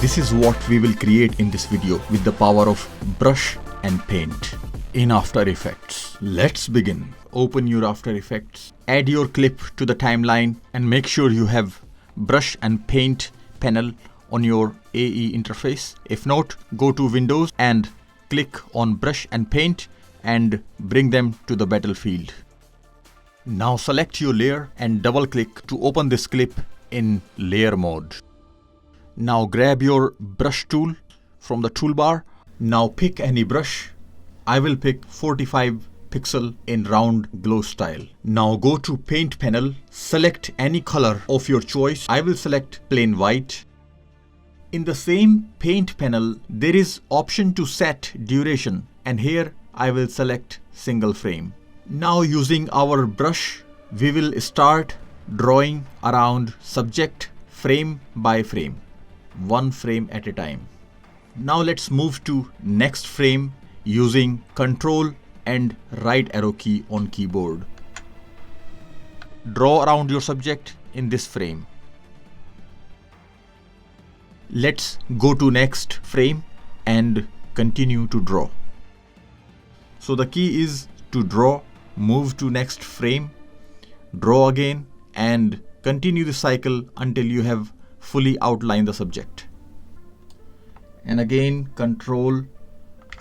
this is what we will create in this video with the power of brush and paint in After Effects. Let's begin. Open your After Effects, add your clip to the timeline, and make sure you have brush and paint panel on your AE interface. If not, go to Windows and click on brush and paint and bring them to the battlefield. Now select your layer and double click to open this clip in layer mode. Now grab your brush tool from the toolbar. Now pick any brush. I will pick 45 pixel in round glow style. Now go to paint panel, select any color of your choice. I will select plain white. In the same paint panel, there is option to set duration, and here I will select single frame. Now using our brush, we will start drawing around subject frame by frame, one frame at a time. Now let's move to next frame using Control and right arrow key on keyboard. Draw around your subject in this frame. Let's go to next frame and continue to draw. So the key is to draw, move to next frame, draw again, and continue the cycle until you have fully outlined the subject. And again, Control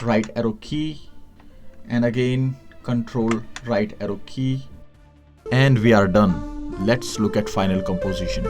right arrow key, and again Control right arrow key, and we are done. Let's look at final composition.